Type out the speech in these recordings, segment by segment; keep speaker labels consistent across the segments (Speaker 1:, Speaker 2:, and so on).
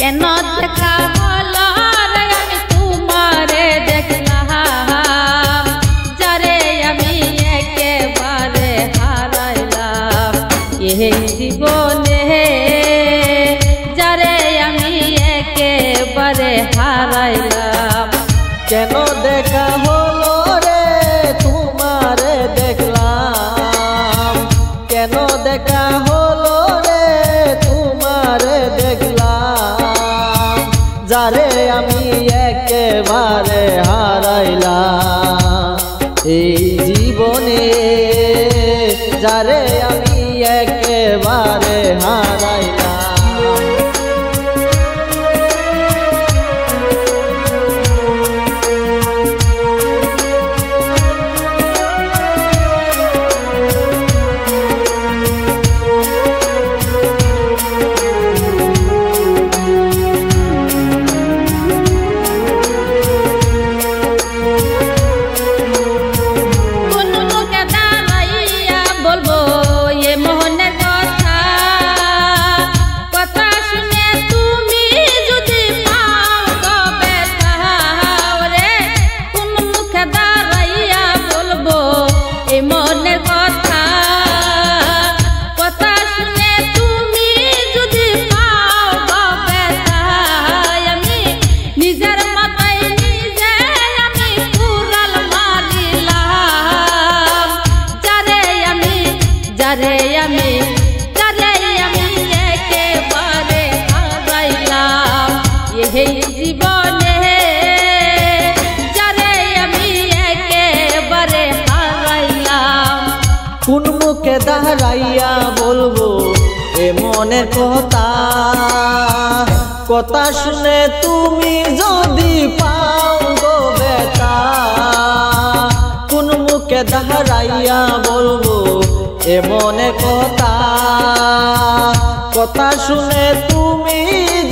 Speaker 1: কেন দেখা হলো রে আমি তোমারে দেখলাম, যারে আমি একেবারে হারাইলাম এই জীবনে, যারে আমি একেবারে হারাইলাম।
Speaker 2: কেন দেখা হলো রে তোমারে দেখলাম, কেন দেখা হলো রে তোমারে দেখলাম, যারে আমি একেবারে হারাইলাম এই জীবনে, যারে আমি একেবারে হারাইলাম।
Speaker 1: এই জীবনে, যারে আমি একেবারে হারাইলাম।
Speaker 2: কোন মুখে দাঁড়াইয়া বলবো এ মনের কথা, কথা শুনে তুমি যদি পাও গো বেটা। কোন মুখে দাঁড়াইয়া বলবো এ মনের কথা, কথা শুনে তুমি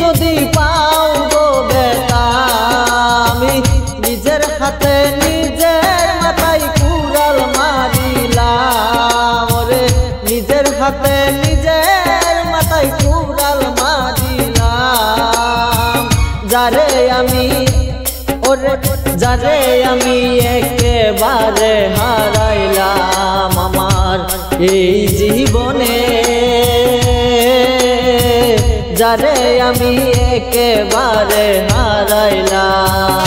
Speaker 2: যদি পাও গো বেটা। আমি নিজের হাতে নিজের মাথায় কুড়াল মারিলাম রে, নিজের হাতে নিজের মাথায় কুড়াল মারিলাম। যারে আমি ওরে, যারে আমি একেবারে হারাইলাম আমার এই জীবনে, যারে আমি একেবারে হারাইলাম।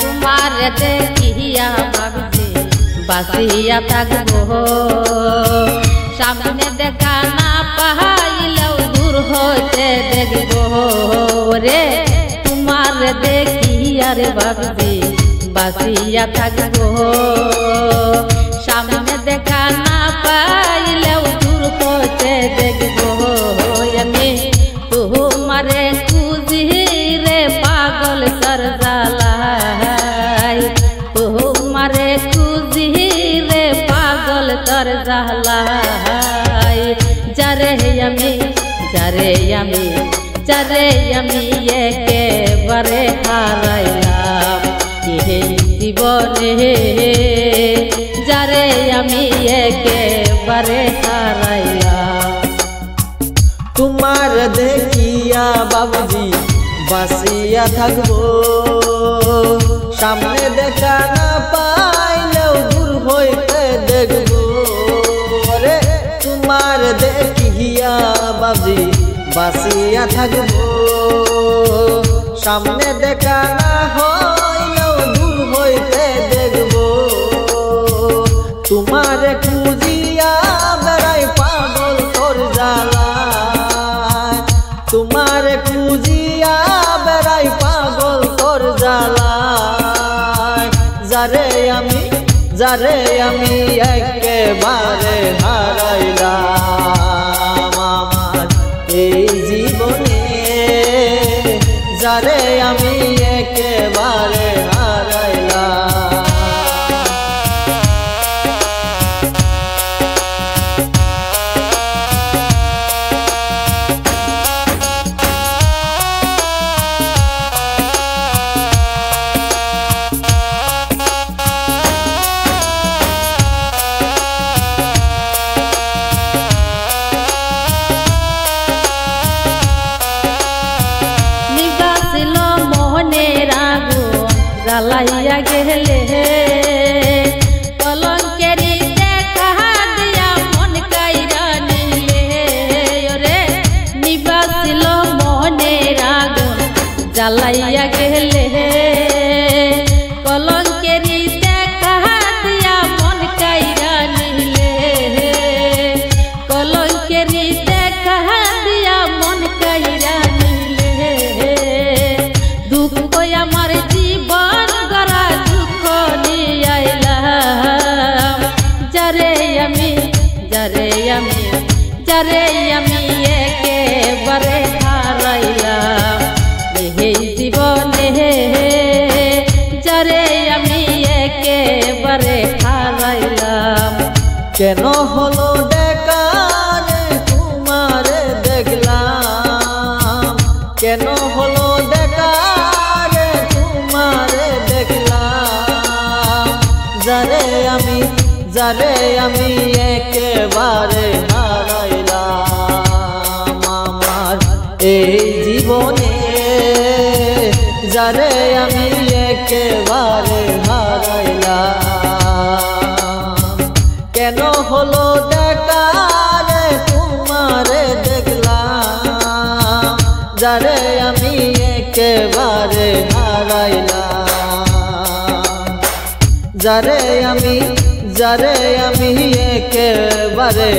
Speaker 1: তোমারে দেখিয়া ভাবছি বাসিয়া থাকবো, সামনে দেখা না পাইলেও দূর হইতে দেখবো রে। তোমারে দেখিয়া রে ভাবছি বাসিয়া থাকবো, সামনে দেখা না পাইলেও দূর হইতে দেখবো আমি। তোমারে খুঁজি রে পাগল সর জালাই, তোমারে খুঁজি রে পাগল সর জালাই। যারে আমি, যারে আমি, যারে আমি একেবারে হারাইলাম এই জীবনে, যারে আমি একেবারে হারাইলাম।
Speaker 2: তোমার দেখিয়া বাবুজি বাসিয়া থাকবো, সামনে দেখা না পাইলেও দূর হইতে দেখবো রে। তোমার দেখিয়া বাবুজি বাসিয়া থাকবো, সামনে দেখা না হইলেও দূর হইতে দেখবো। তোমার খুঁজিয়া বেড়াই পাগল তোর জ্বালায়, তোমার খুঁজিয়া বেড়াই পাগল তোর জ্বালায়। যারে আমি, যারে আমি একেবারে হারাইলাম আমার এই জীবনে, যারে আমি একেবারে হারাইলাম।
Speaker 1: জ্বালাইয়া গেলে কলঙ্কেরি দেখা দিয়া মন কাইরা নিলে ওরে নিবাসিল মনের আগুন জ্বালাইয়া গেলে কলঙ্কেরি দেখা দিয়া মন কাইরা নিলে কলঙ্কেরি দেখা দিয়া মন কাইরা নিলে দুঃখ আমার জীবন গড়া দুঃখ নিয়ে আইলাম যারে আমি একেবারে হারাইলাম এই জীবনে যারে আমি একেবারে হারাইলাম।
Speaker 2: কেন হলো দেখানে তোমারে দেখলাম, কেন হলো দেখানে তোমারে দেখলাম, যারে আমি একেবারে হারাইলাম আমার এই জীবনে, যারে আমি একেবারে হারাইলাম। কেন হলো দেখারে তোমারে দেখলাম, যারে আমি একেবারে হারাইলাম, যারে আমি একেবারে